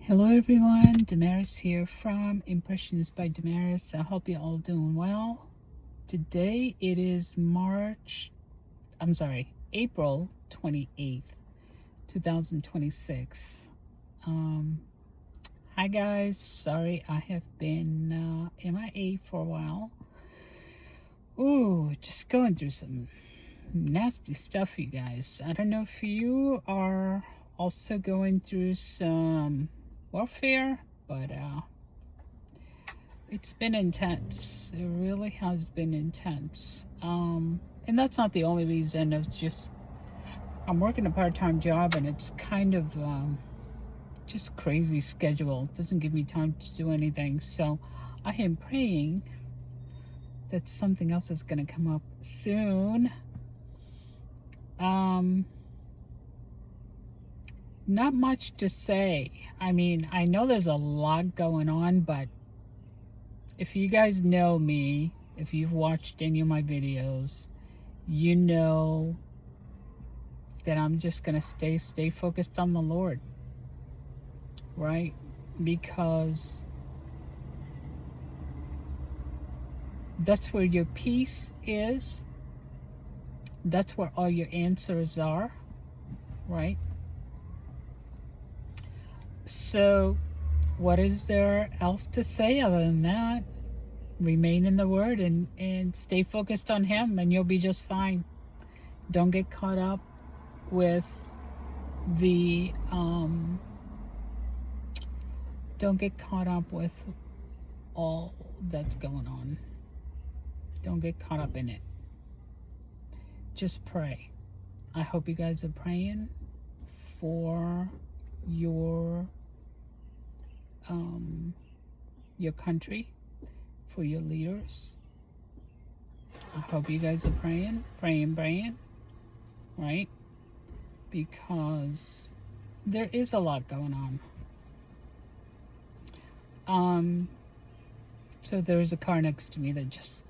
Hello everyone, Damaris here from Impressions by Damaris. I hope you're all doing well. Today it is April 28th, 2026. Hi guys, sorry I have been MIA for a while. Ooh, just going through some nasty stuff, you guys. I don't know if you are also going through some warfare, but it's been intense. It really has been intense. And that's not the only reason. It's just I'm working a part-time job, and it's kind of just crazy schedule. It doesn't give me time to do anything. So I am praying that something else is going to come up soon. Not much to say. I mean, I know there's a lot going on, but if you guys know me, if you've watched any of my videos, you know that I'm just gonna stay focused on the Lord, right? Because that's where your peace is. That's where all your answers are, right? So what is there else to say other than that? Remain in the Word and stay focused on Him, and you'll be just fine. Don't get caught up with the don't get caught up with all that's going on. Don't get caught up in it. Just pray. I hope you guys are praying for your country, for your leaders. I hope you guys are praying, right? Because there is a lot going on. So there's a car next to me that just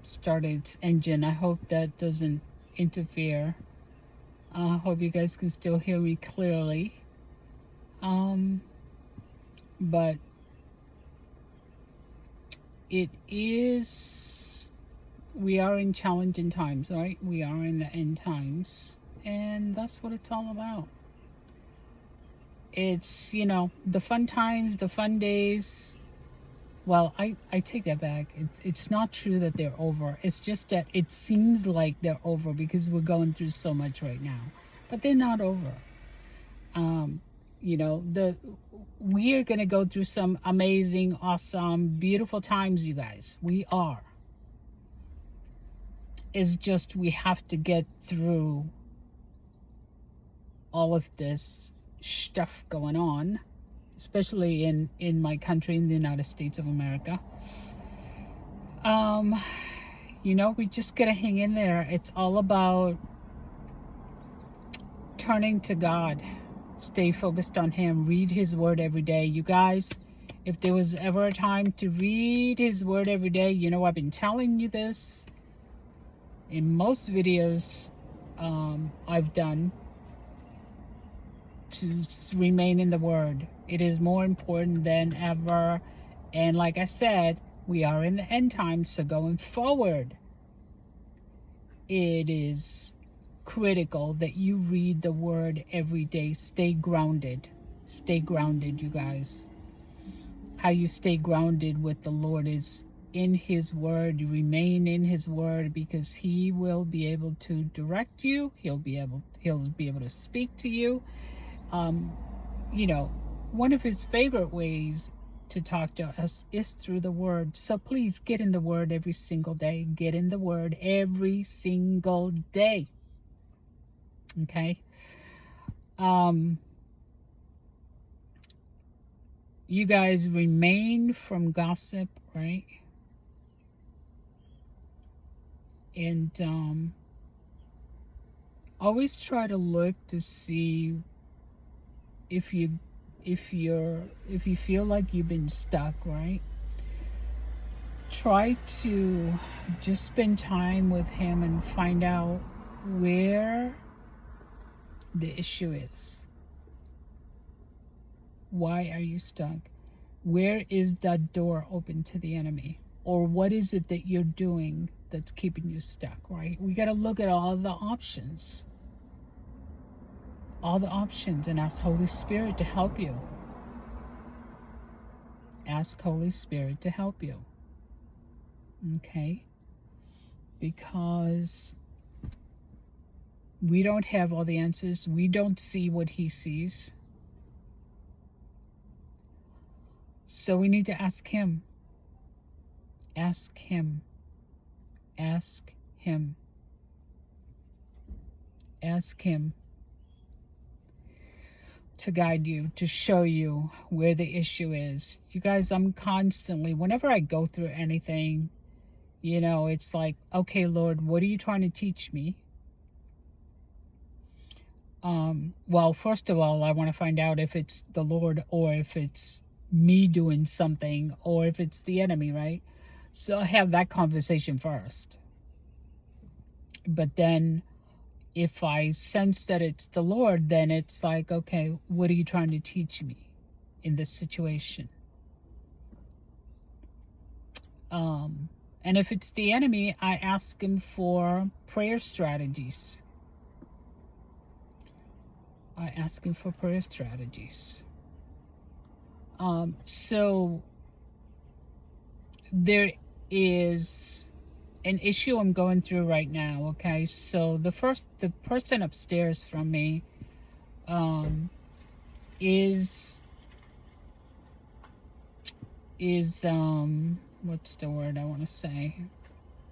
started its engine. I hope that doesn't interfere. I hope you guys can still hear me clearly. But we are in challenging times, right? We are in the end times, and that's what it's all about. It's, the fun times, the fun days. Well, I take that back. It's not true that they're over. It's just that it seems like they're over because we're going through so much right now. But they're not over. We are going to go through some amazing, awesome, beautiful times, you guys. We are. It's just we have to get through all of this stuff going on, especially in my country, in the United States of America. We just gotta hang in there. It's all about turning to God. Stay focused on Him. Read His Word every day. You guys, if there was ever a time to read His Word every day, I've been telling you this in most videos I've done, to remain in the Word. It is more important than ever. And like I said, we are in the end times, so going forward, it is critical that you read the Word every day. Stay grounded. Stay grounded, you guys. How you stay grounded with the Lord is in His Word. You remain in His Word, because He will be able to direct you. He'll be able to speak to you. One of His favorite ways to talk to us is through the Word. So please get in the Word every single day. Get in the Word every single day. Okay? You guys remain from gossip, right? And always try to look to see if you feel like you've been stuck, right? Try to just spend time with Him and find out where the issue is. Why are you stuck? Where is that door open to the enemy? Or what is it that you're doing that's keeping you stuck, right? We got to look at all the options. All the options, and ask Holy Spirit to help you. Ask Holy Spirit to help you. Okay? Because we don't have all the answers. We don't see what he sees. So we need to ask him. Ask him. Ask him. Ask him to guide you, to show you where the issue is. You guys, I'm constantly, whenever I go through anything, you know, it's like, okay, Lord, what are you trying to teach me? Well, first of all, I want to find out if it's the Lord or if it's me doing something or if it's the enemy, right? So I have that conversation first. But then if I sense that it's the Lord, then it's like, okay, what are you trying to teach me in this situation? And if it's the enemy, I ask him for prayer strategies. I ask him for prayer strategies. So there is an issue I'm going through right now. Okay, so the person upstairs from me is what's the word I want to say,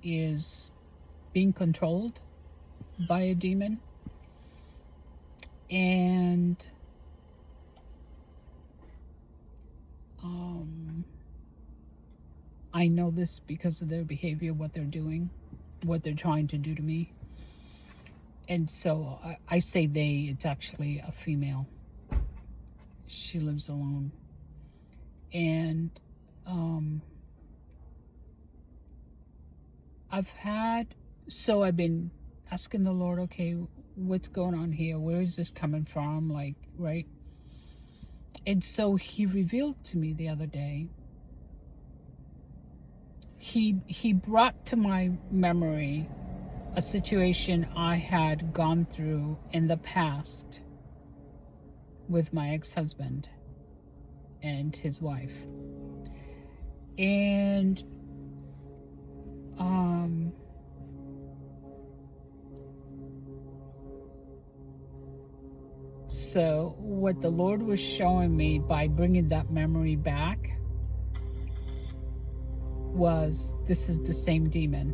is being controlled by a demon. And I know this because of their behavior, what they're doing, what they're trying to do to me. And so I say they, it's actually a female. She lives alone. And I've been asking the Lord, okay, what's going on here? Where is this coming from? Like, right? And so he revealed to me the other day, he brought to my memory a situation I had gone through in the past with my ex-husband and his wife. And so what the Lord was showing me by bringing that memory back was, this is the same demon,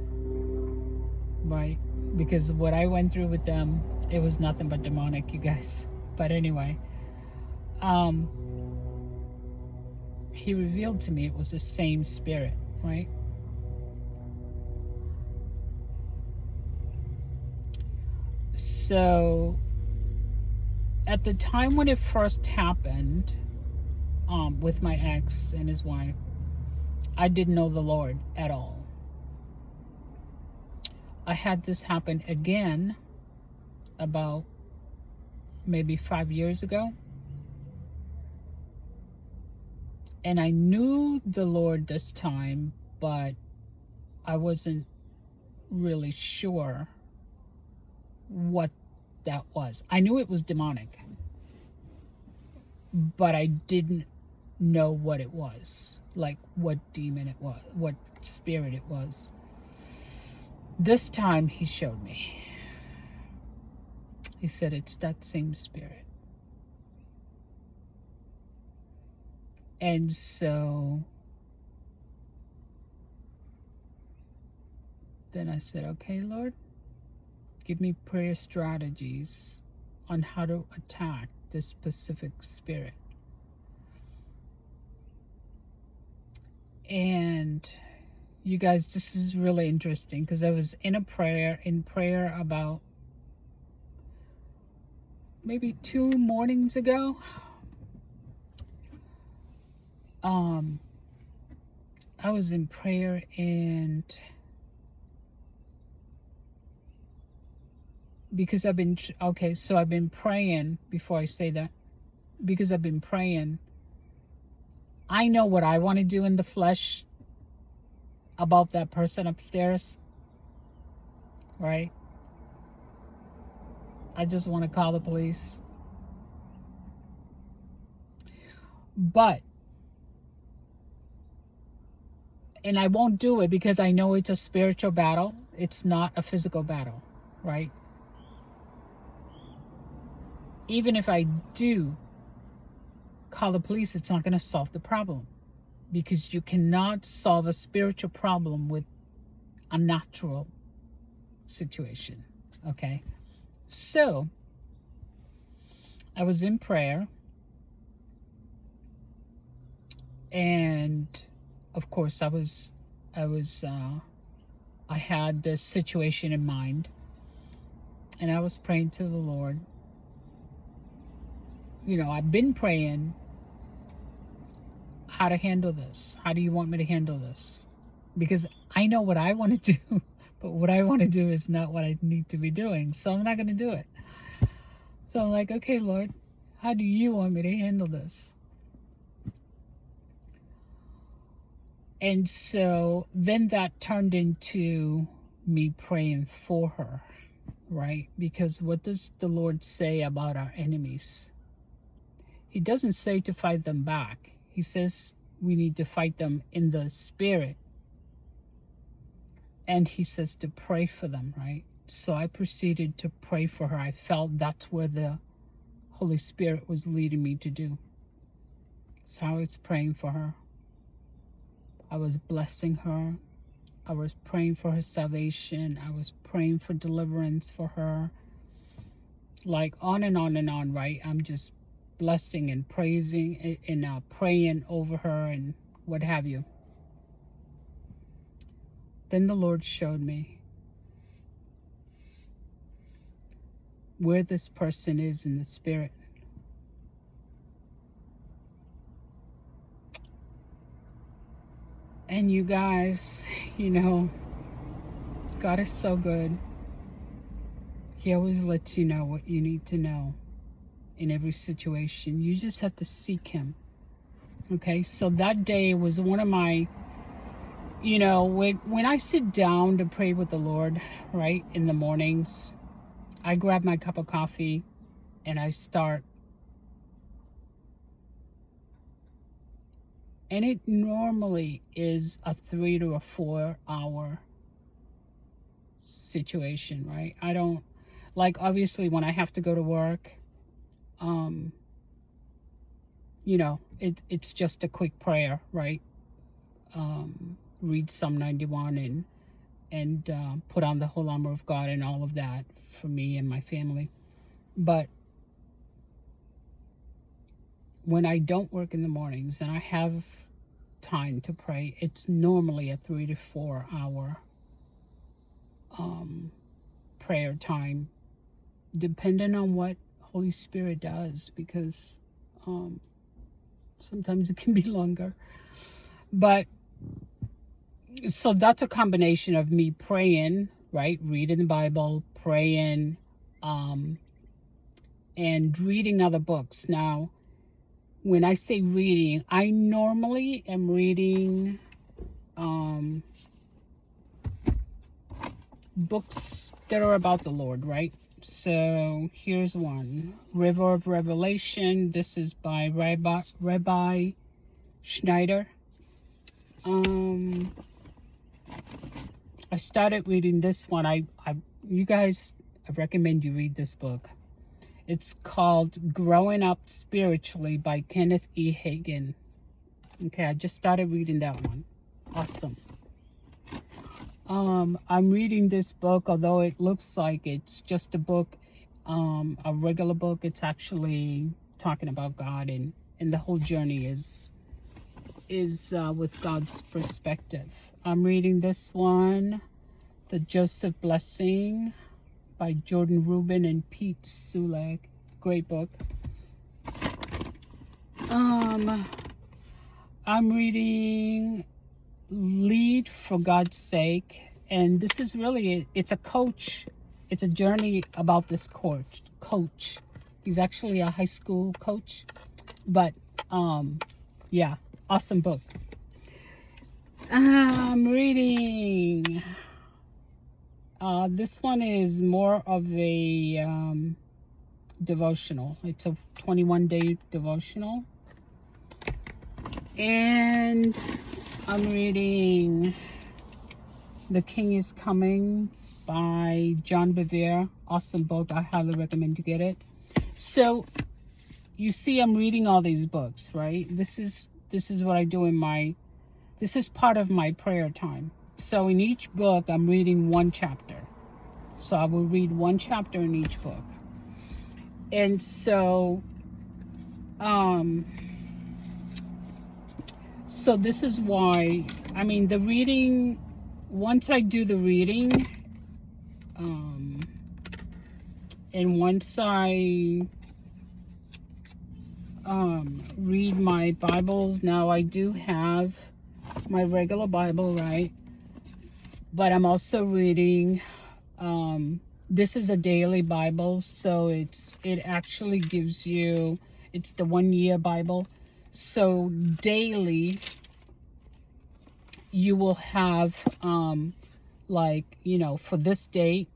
right? Because what I went through with them, it was nothing but demonic, you guys. But anyway, he revealed to me it was the same spirit, right? So at the time when it first happened, with my ex and his wife, I didn't know the Lord at all. I had this happen again about maybe 5 years ago. And I knew the Lord this time, but I wasn't really sure what that was. I knew it was demonic, but I didn't know what it was, like what demon it was, what spirit it was. This time he showed me. He said it's that same spirit. And so then I said, okay, Lord, give me prayer strategies on how to attack this specific spirit. And you guys, this is really interesting because I was in prayer about maybe 2 mornings ago. I was in prayer, and because I've been praying, before I say that, because I've been praying I know what I want to do in the flesh about that person upstairs, right? I just want to call the police. But, and I won't do it because I know it's a spiritual battle. It's not a physical battle, right? Even if I do call the police, it's not going to solve the problem, because you cannot solve a spiritual problem with a natural situation. Okay, so I was in prayer, and of course I had this situation in mind, and I was praying to the Lord. You know, I've been praying how to handle this. How do you want me to handle this? Because I know what I want to do, but what I want to do is not what I need to be doing. So I'm not going to do it. So I'm like, okay, Lord, how do you want me to handle this? And so then that turned into me praying for her, right? Because what does the Lord say about our enemies? He doesn't say to fight them back. He says we need to fight them in the spirit. And he says to pray for them, right? So I proceeded to pray for her. I felt that's where the Holy Spirit was leading me to do. So I was praying for her. I was blessing her. I was praying for her salvation. I was praying for deliverance for her. Like on and on and on, right? I'm just blessing and praising and praying over her and what have you. Then the Lord showed me where this person is in the spirit. And you guys, you know, God is so good. He always lets you know what you need to know in every situation. You just have to seek him. Okay, so that day was one of my, you know, when I sit down to pray with the Lord, right, in the mornings, I grab my cup of coffee and I start. And it normally is a 3 to a 4 hour situation, right? I don't, like, obviously when I have to go to work, you know, it's just a quick prayer, right? Read Psalm 91 and put on the whole armor of God and all of that for me and my family. But when I don't work in the mornings and I have time to pray, it's normally a 3 to 4 hour prayer time, depending on what Holy Spirit does, because sometimes it can be longer. But so that's a combination of me praying, right? Reading the Bible, praying, and reading other books. Now, when I say reading, I normally am reading books that are about the Lord, right? So here's one, River of Revelation. This is by Rabbi Schneider. I started reading this one. You guys, I recommend you read this book. It's called Growing Up Spiritually by Kenneth E. Hagin. Okay, I just started reading that one. Awesome. I'm reading this book, although it looks like it's just a book, a regular book. It's actually talking about God, and the whole journey is with God's perspective. I'm reading this one, The Joseph Blessing by Jordan Rubin and Pete Sulek. Great book. I'm reading Lead for God's Sake, and this is really, it's a coach. It's a journey about this coach. He's actually a high school coach, but yeah, Awesome book. I'm reading. This one is more of a devotional. It's a 21-day devotional. And I'm reading The King is Coming by John Bevere. Awesome book. I highly recommend you get it. So you see I'm reading all these books, right? This is what I do this is part of my prayer time. So in each book I'm reading one chapter. So I will read one chapter in each book. And so so this is why, I mean, the reading, once I do the reading, and once I read my Bibles, now I do have my regular Bible, right? But I'm also reading, this is a daily Bible, so it actually gives you, it's the 1 year Bible. So daily you will have, like, you know, for this date,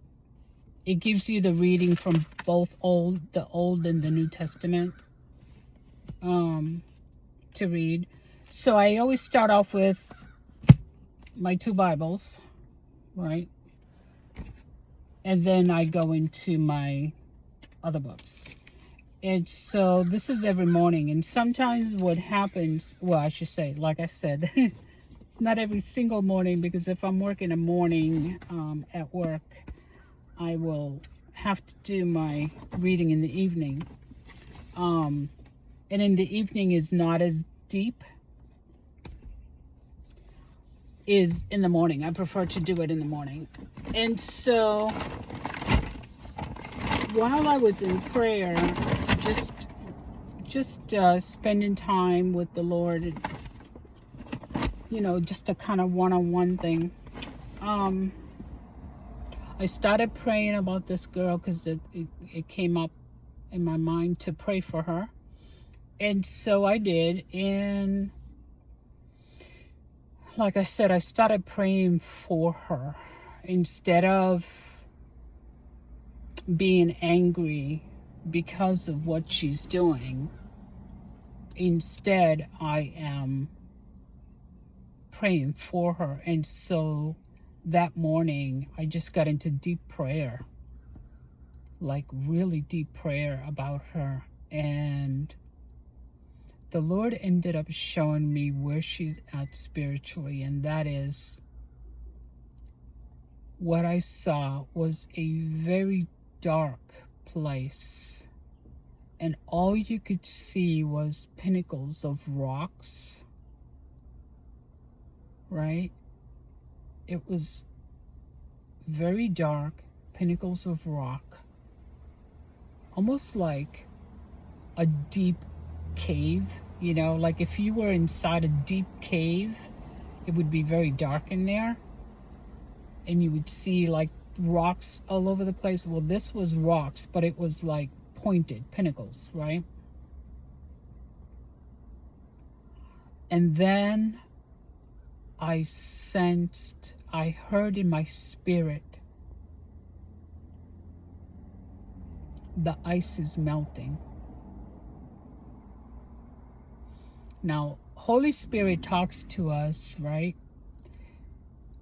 it gives you the reading from both the Old and the New Testament to read. So I always start off with my two Bibles, right? And then I go into my other books. And so this is every morning. And sometimes what happens, well, I should say, like I said, not every single morning, because if I'm working a morning at work, I will have to do my reading in the evening. And in the evening is not as deep is in the morning. I prefer to do it in the morning. And so while I was in prayer, just spending time with the Lord, you know, just a kind of one-on-one thing, I started praying about this girl because it came up in my mind to pray for her. And so I did. And like I said, I started praying for her instead of being angry because of what she's doing. Instead, I am praying for her. And so that morning, I just got into deep prayer, like really deep prayer about her. And the Lord ended up showing me where she's at spiritually, and that is, what I saw was a very dark place, and all you could see was pinnacles of rocks, right? It was very dark, pinnacles of rock, almost like a deep cave, you know, like if you were inside a deep cave, it would be very dark in there, and you would see like rocks all over the place. Well, this was rocks, but it was like pointed pinnacles, right? And then I heard in my spirit, the ice is melting. Now, Holy Spirit talks to us, right,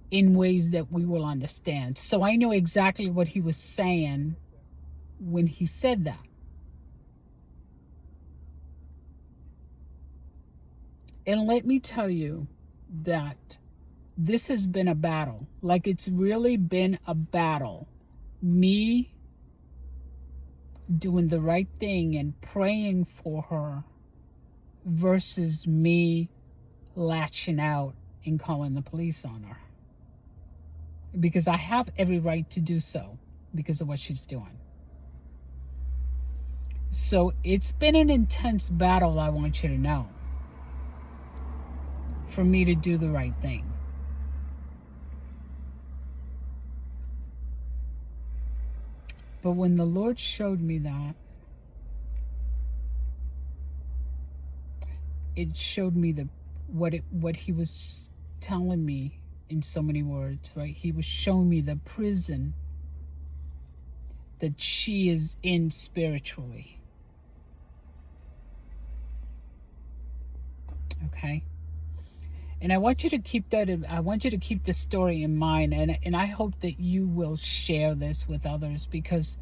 in ways that we will understand. So I know exactly what he was saying when he said that. And let me tell you that this has been a battle. Like, it's really been a battle. Me doing the right thing and praying for her versus me lashing out and calling the police on her. Because I have every right to do so because of what she's doing. So it's been an intense battle, I want you to know, for me to do the right thing. But when the Lord showed me that, it showed me what he was telling me in so many words, right? He was showing me the prison that she is in spiritually. Okay? And I want you to keep that I want you to keep the story in mind, and I hope that you will share this with others, because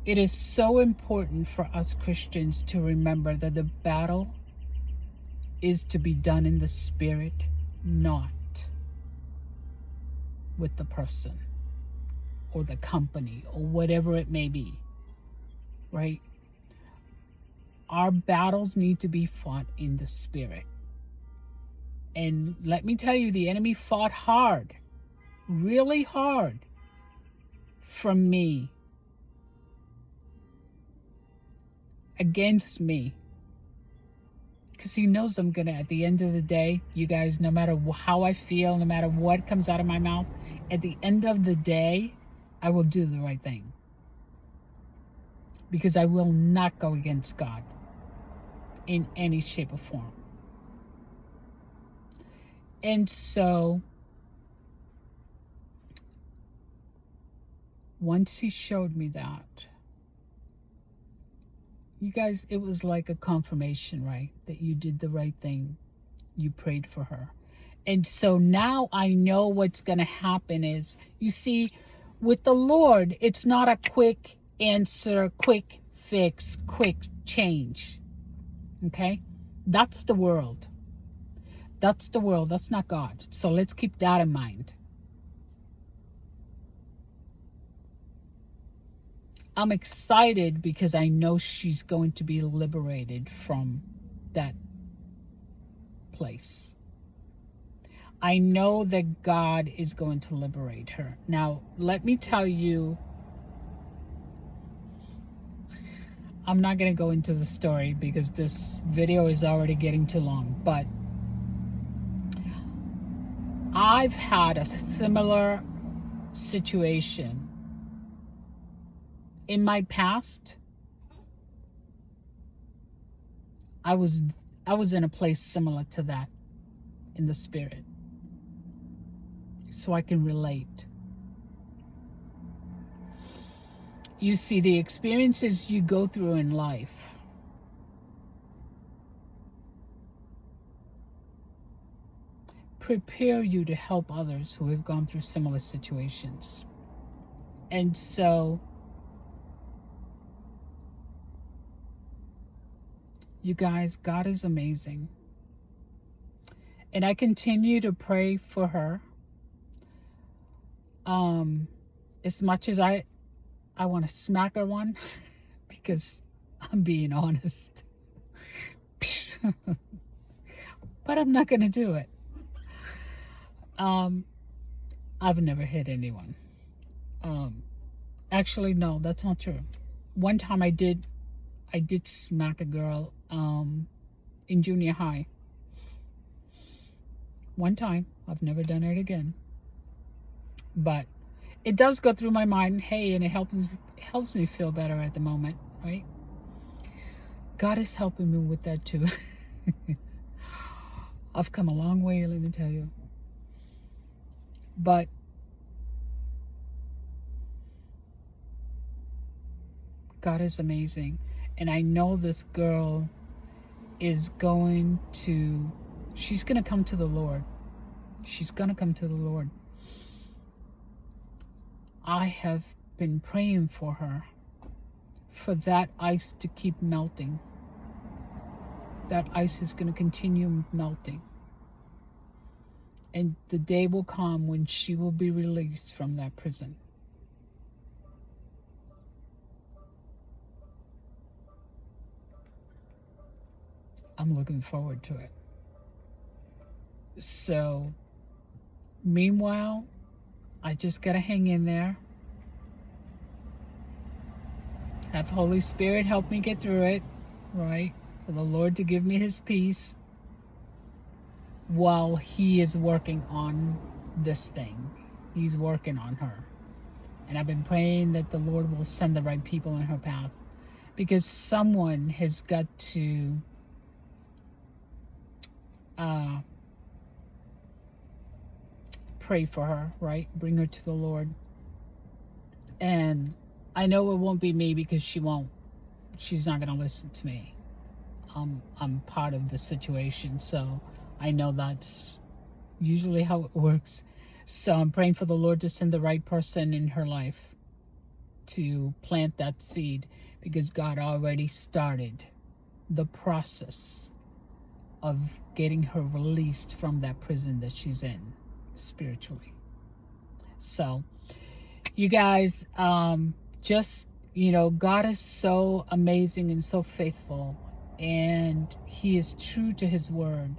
it is so important for us Christians to remember that the battle is to be done in the spirit, not with the person or the company or whatever it may be, right? Our battles need to be fought in the spirit. And let me tell you, the enemy fought hard, really hard, from me, against me, because he knows I'm gonna, at the end of the day, you guys, no matter how I feel, no matter what comes out of my mouth, at the end of the day, I will do the right thing, because I will not go against God in any shape or form. And so once he showed me that, you guys, it was like a confirmation, right? That you did the right thing. You prayed for her. And so now I know what's going to happen is, you see, with the Lord, it's not a quick answer, quick fix, quick change. Okay? That's the world. That's the world. That's not God. So let's keep that in mind. I'm excited because I know she's going to be liberated from that place. I know that God is going to liberate her. Now, let me tell you, I'm not going to go into the story because this video is already getting too long, but I've had a similar situation in my past. I was in a place similar to that in the spirit, so I can relate. You see, the experiences you go through in life prepare you to help others who have gone through similar situations. And so you guys, God is amazing. And I continue to pray for her. As much as I want to smack her one, because I'm being honest. But I'm not going to do it. I've never hit anyone. Actually, no, that's not true. One time I did smack a girl in junior high. One time. I've never done it again. But it does go through my mind, hey, and it helps me feel better at the moment, right? God is helping me with that too. I've come a long way, let me tell you. But God is amazing. And I know this girl is she's going to come to the Lord. She's going to come to the Lord. I have been praying for her, for that ice to keep melting. That ice is going to continue melting. And the day will come when she will be released from that prison. I'm looking forward to it. So, meanwhile, I just got to hang in there. Have Holy Spirit help me get through it, right? For the Lord to give me his peace while he is working on this thing. He's working on her. And I've been praying that the Lord will send the right people in her path, because someone has got to uh, pray for her, right? Bring her to the Lord. And I know it won't be me because she won't. She's not going to listen to me. I'm part of the situation, so I know that's usually how it works. So I'm praying for the Lord to send the right person in her life to plant that seed, because God already started the process of getting her released from that prison that she's in spiritually. So you guys, just, God is so amazing and so faithful, and he is true to his word.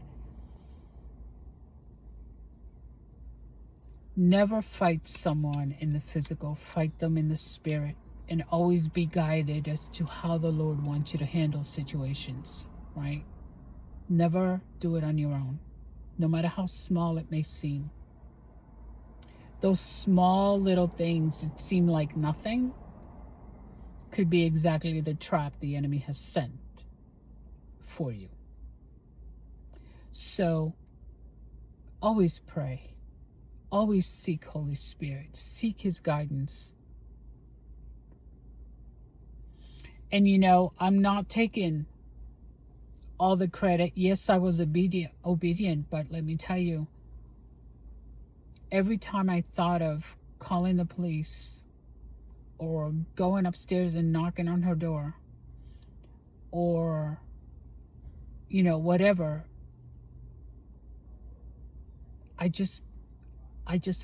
Never fight someone in the physical, fight them in the spirit, and always be guided as to how the Lord wants you to handle situations, right? Never do it on your own, no matter how small it may seem. Those small little things that seem like nothing could be exactly the trap the enemy has sent for you. So always pray. Always seek Holy Spirit. Seek his guidance. And I'm not taking all the credit. Yes, I was obedient, but let me tell you, every time I thought of calling the police or going upstairs and knocking on her door or, whatever, I just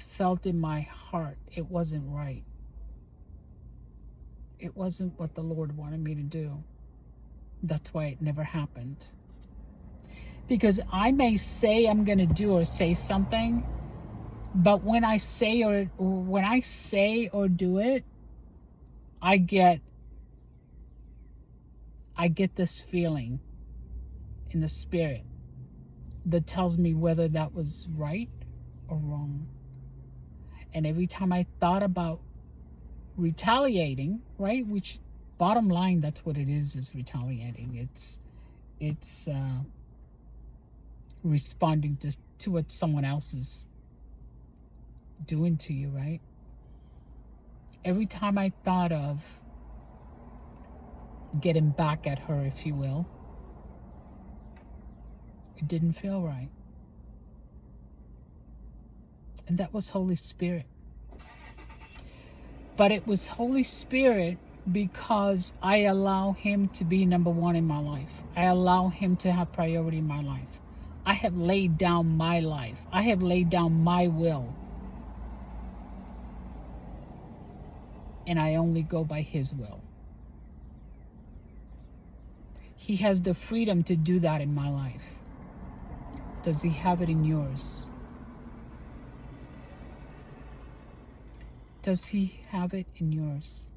felt in my heart it wasn't right. It wasn't what the Lord wanted me to do. That's why it never happened. Because I may say I'm going to do or say something, but when I say or do it, I get this feeling in the spirit that tells me whether that was right or wrong. And every time I thought about retaliating, right, which bottom line, that's what it is retaliating. It's responding to what someone else is doing to you, right? Every time I thought of getting back at her, if you will, it didn't feel right. And that was Holy Spirit. But it was Holy Spirit because I allow him to be number one in my life. I allow him to have priority in my life. I have laid down my life. I have laid down my will. And I only go by his will. He has the freedom to do that in my life. Does he have it in yours? Does he have it in yours?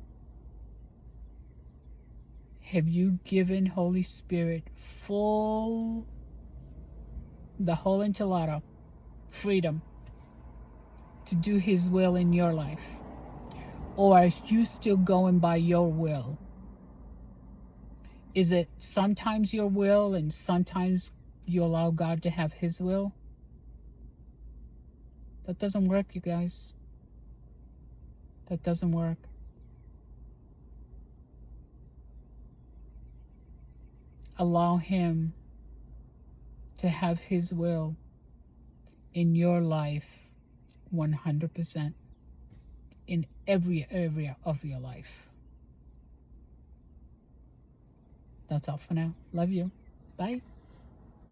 Have you given Holy Spirit the whole enchilada, freedom to do his will in your life? Or are you still going by your will? Is it sometimes your will and sometimes you allow God to have his will? That doesn't work, you guys. That doesn't work. Allow him to have his will in your life 100%, in every area of your life. That's all for now. Love you. Bye.